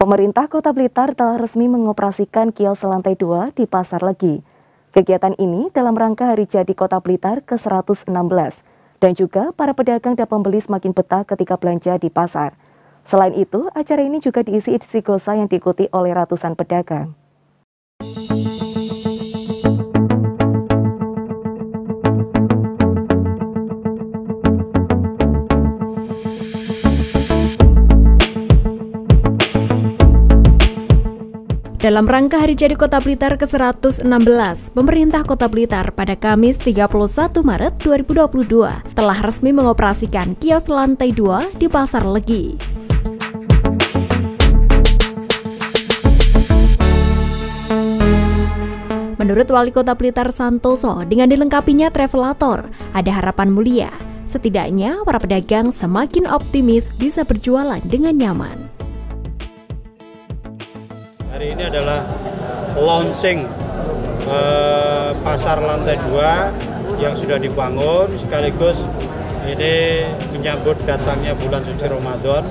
Pemerintah Kota Blitar telah resmi mengoperasikan kios lantai 2 di Pasar Legi. Kegiatan ini dalam rangka Hari Jadi Kota Blitar ke-116 dan juga para pedagang dan pembeli semakin betah ketika belanja di pasar. Selain itu, acara ini juga diisi istighosah yang diikuti oleh ratusan pedagang. Dalam rangka Hari Jadi Kota Blitar ke-116, pemerintah Kota Blitar pada Kamis 31 Maret 2022 telah resmi mengoperasikan kios lantai 2 di Pasar Legi. Menurut Wali Kota Blitar Santoso, dengan dilengkapinya travelator, ada harapan mulia. Setidaknya para pedagang semakin optimis bisa berjualan dengan nyaman. Hari ini adalah launching pasar lantai 2 yang sudah dibangun, sekaligus ini menyambut datangnya bulan suci Ramadan,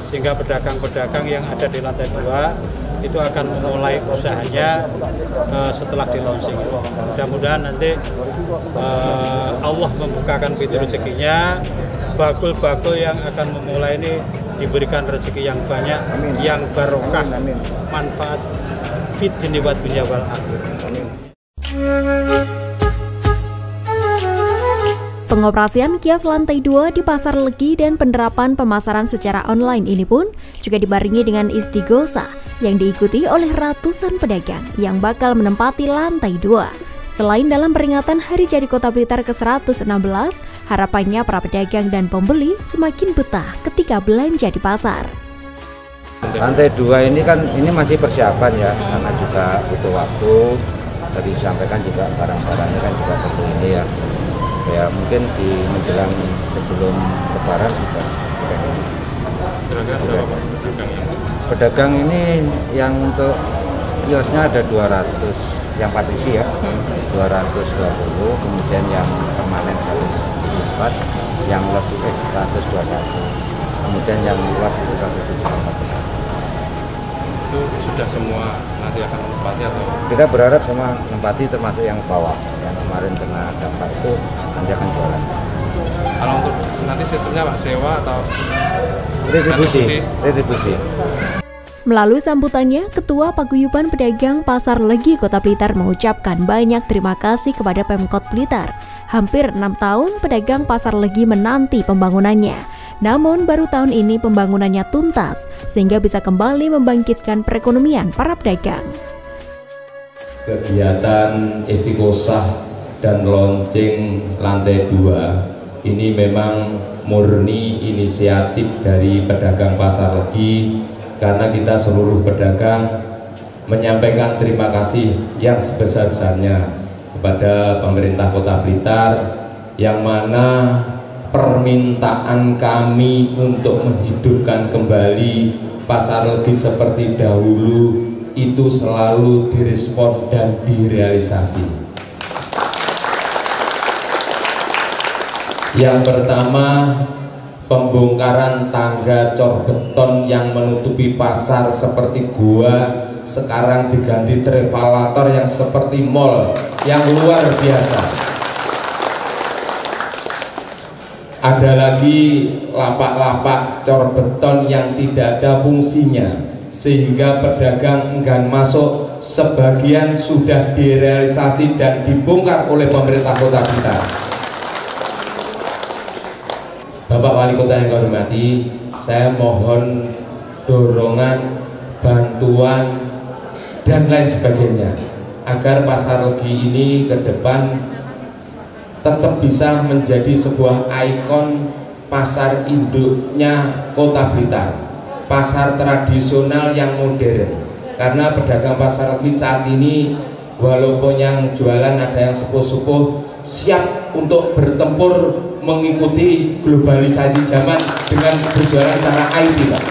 sehingga pedagang-pedagang yang ada di lantai 2 itu akan memulai usahanya setelah di launching. Mudah-mudahan nanti Allah membukakan pintu rezekinya, bakul-bakul yang akan memulai ini diberikan rezeki yang banyak, yang barokah, manfaat fid dunya wa dunya wal akhirah. Pengoperasian kios lantai 2 di Pasar Legi dan penerapan pemasaran secara online ini pun juga dibarengi dengan istighosah yang diikuti oleh ratusan pedagang yang bakal menempati lantai 2. Selain dalam peringatan Hari Jadi Kota Blitar ke-116, harapannya para pedagang dan pembeli semakin betah ketika belanja di pasar. Lantai 2 ini kan masih persiapan ya, karena juga butuh waktu. Tadi disampaikan juga barang-barangnya kan juga perlu ini ya. Ya mungkin di menjelang sebelum Lebaran juga. Pedagang ini yang untuk kiosnya ada 200. Yang partisi ya 220, kemudian yang permanen 104, yang lebih 121, kemudian yang luas itu 174. Itu sudah semua nanti akan menempati atau? Kita berharap semua menempati, termasuk yang bawah yang kemarin kena dampak itu nanti akan jualan. Kalau untuk nanti sistemnya Pak, sewa atau retribusi. Melalui sambutannya, Ketua Paguyuban Pedagang Pasar Legi Kota Blitar mengucapkan banyak terima kasih kepada Pemkot Blitar. Hampir 6 tahun pedagang Pasar Legi menanti pembangunannya. Namun baru tahun ini pembangunannya tuntas, sehingga bisa kembali membangkitkan perekonomian para pedagang. Kegiatan istighosah dan launching lantai 2 ini memang murni inisiatif dari pedagang Pasar Legi, karena kita seluruh pedagang menyampaikan terima kasih yang sebesar-besarnya kepada pemerintah Kota Blitar, yang mana permintaan kami untuk menghidupkan kembali Pasar Legi seperti dahulu itu selalu direspon dan direalisasi. Yang pertama, pembongkaran tangga cor beton yang menutupi pasar seperti gua sekarang diganti travelator yang seperti mall yang luar biasa. Ada lagi lapak-lapak cor beton yang tidak ada fungsinya, sehingga pedagang enggan masuk. Sebagian sudah direalisasi dan dibongkar oleh pemerintah Kota Blitar. Bapak Wali Kota yang kami hormati, saya mohon dorongan, bantuan, dan lain sebagainya agar Pasar Legi ini ke depan tetap bisa menjadi sebuah ikon pasar induknya Kota Blitar, pasar tradisional yang modern. Karena pedagang Pasar Legi saat ini walaupun yang jualan ada yang sepuh-sepuh, siap untuk bertempur mengikuti globalisasi zaman dengan berjualan cara IT, Pak.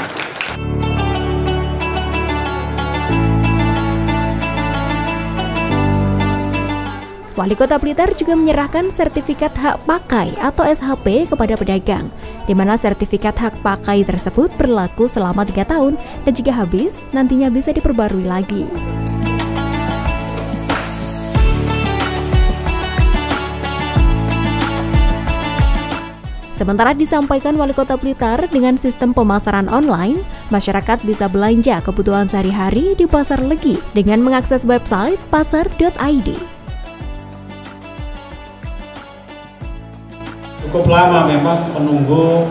Wali Wali Kota Blitar juga menyerahkan sertifikat hak pakai atau SHP kepada pedagang, di mana sertifikat hak pakai tersebut berlaku selama 3 tahun dan jika habis, nantinya bisa diperbarui lagi. Sementara disampaikan Wali Kota Blitar, dengan sistem pemasaran online, masyarakat bisa belanja kebutuhan sehari-hari di Pasar Legi dengan mengakses website pasar.id. Cukup lama memang menunggu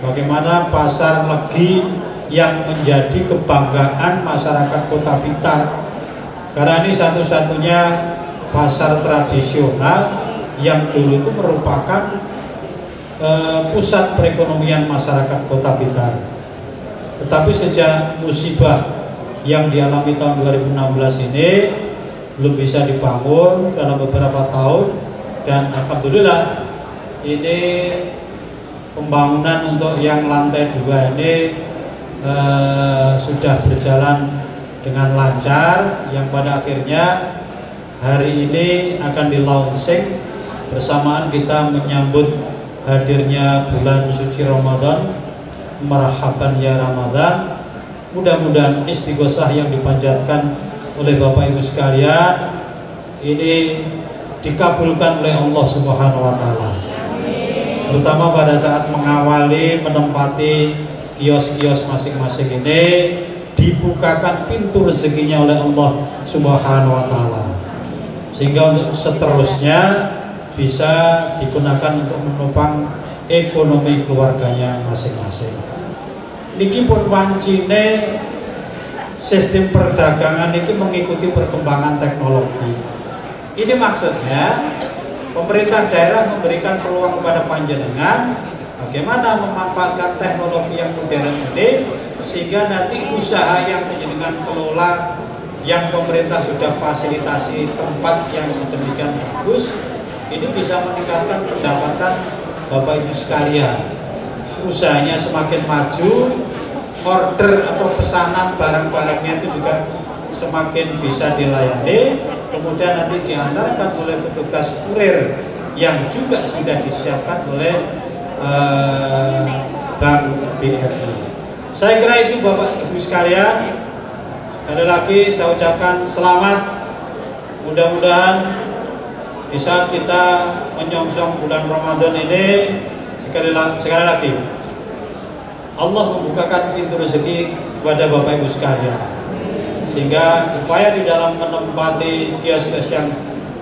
bagaimana Pasar Legi yang menjadi kebanggaan masyarakat Kota Blitar. Karena ini satu-satunya pasar tradisional yang dulu itu merupakan pusat perekonomian masyarakat Kota Blitar. Tetapi sejak musibah yang dialami tahun 2016 ini belum bisa dibangun dalam beberapa tahun, dan alhamdulillah ini pembangunan untuk yang lantai 2 ini sudah berjalan dengan lancar, yang pada akhirnya hari ini akan di-launching bersamaan kita menyambut hadirnya bulan suci Ramadan. Marhaban ya Ramadan. Mudah-mudahan istighosah yang dipanjatkan oleh Bapak Ibu sekalian ini dikabulkan oleh Allah Subhanahu wa taala. Terutama pada saat mengawali menempati kios-kios masing-masing ini, dibukakan pintu rezekinya oleh Allah Subhanahu wa taala. Sehingga untuk seterusnya bisa digunakan untuk menopang ekonomi keluarganya masing-masing. Niki pun wancine sistem perdagangan itu mengikuti perkembangan teknologi. Ini maksudnya pemerintah daerah memberikan peluang kepada panjenengan bagaimana memanfaatkan teknologi yang modern ini sehingga nanti usaha yang panjenengan kelola, yang pemerintah sudah fasilitasi tempat yang sedemikian bagus, ini bisa meningkatkan pendapatan Bapak Ibu sekalian. Usahanya semakin maju, order atau pesanan barang-barangnya itu juga semakin bisa dilayani, kemudian nanti diantarkan oleh petugas kurir yang juga sudah disiapkan oleh Bank BRI. Saya kira itu Bapak Ibu sekalian. Sekali lagi saya ucapkan selamat. Mudah-mudahan di saat kita menyongsong bulan Ramadan ini, sekali lagi Allah membukakan pintu rezeki kepada Bapak Ibu sekalian, sehingga upaya di dalam menempati kios-kios yang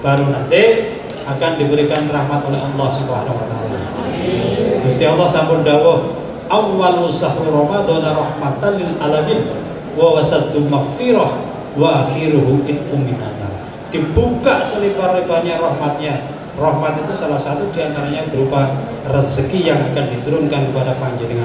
baru nanti akan diberikan rahmat oleh Allah Subhanahu wa taala. Gusti Allah sampun dawuh, awwalu sahru Ramadan rahmatan lil alamin wa wasattu maghfirah wa akhiruhu itqum minan nar. Dibuka selebar-lebarnya rahmatnya. Rahmat itu salah satu diantaranya berupa rezeki yang akan diturunkan kepada panjenengan.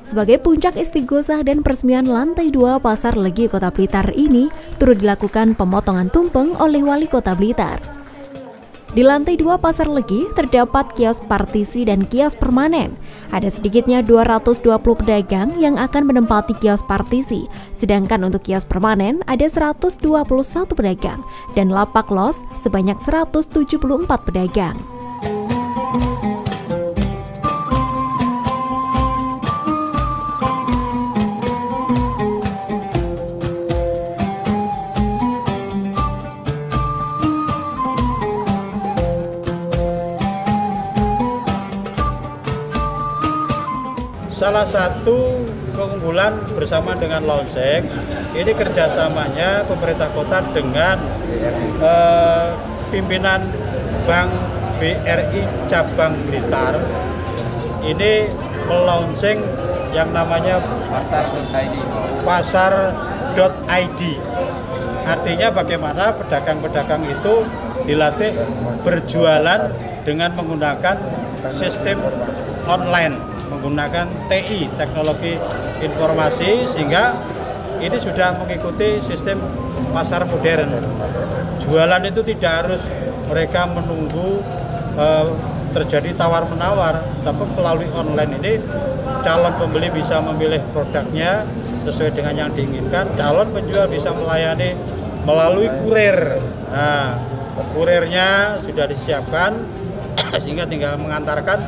Sebagai puncak istighosah dan peresmian lantai 2 Pasar Legi Kota Blitar ini, turut dilakukan pemotongan tumpeng oleh Wali Kota Blitar. Di lantai 2 Pasar Legi terdapat kios partisi dan kios permanen. Ada sedikitnya 220 pedagang yang akan menempati kios partisi, sedangkan untuk kios permanen ada 121 pedagang dan lapak los sebanyak 174 pedagang. Salah satu keunggulan bersama dengan launching ini kerjasamanya pemerintah kota dengan pimpinan Bank BRI cabang Blitar ini melaunching yang namanya pasar.id. Artinya bagaimana pedagang-pedagang itu dilatih berjualan dengan menggunakan sistem online, menggunakan TI, teknologi informasi, sehingga ini sudah mengikuti sistem pasar modern. Jualan itu tidak harus mereka menunggu terjadi tawar-menawar, tapi melalui online ini calon pembeli bisa memilih produknya sesuai dengan yang diinginkan, calon penjual bisa melayani melalui kurir. Nah, kurirnya sudah disiapkan sehingga tinggal mengantarkan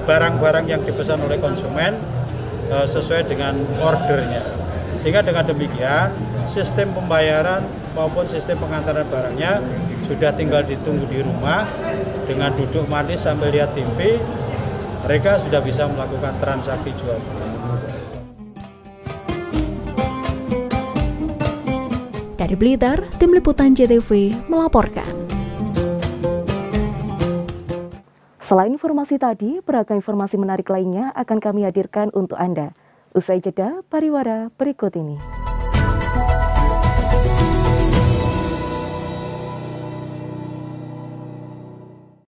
barang-barang yang dipesan oleh konsumen sesuai dengan ordernya. Sehingga dengan demikian sistem pembayaran maupun sistem pengantaran barangnya sudah tinggal ditunggu di rumah dengan duduk manis sambil lihat TV, mereka sudah bisa melakukan transaksi jual beli. Dari Blitar, Tim Liputan JTV melaporkan. Selain informasi tadi, beragam informasi menarik lainnya akan kami hadirkan untuk Anda. Usai jeda, pariwara berikut ini.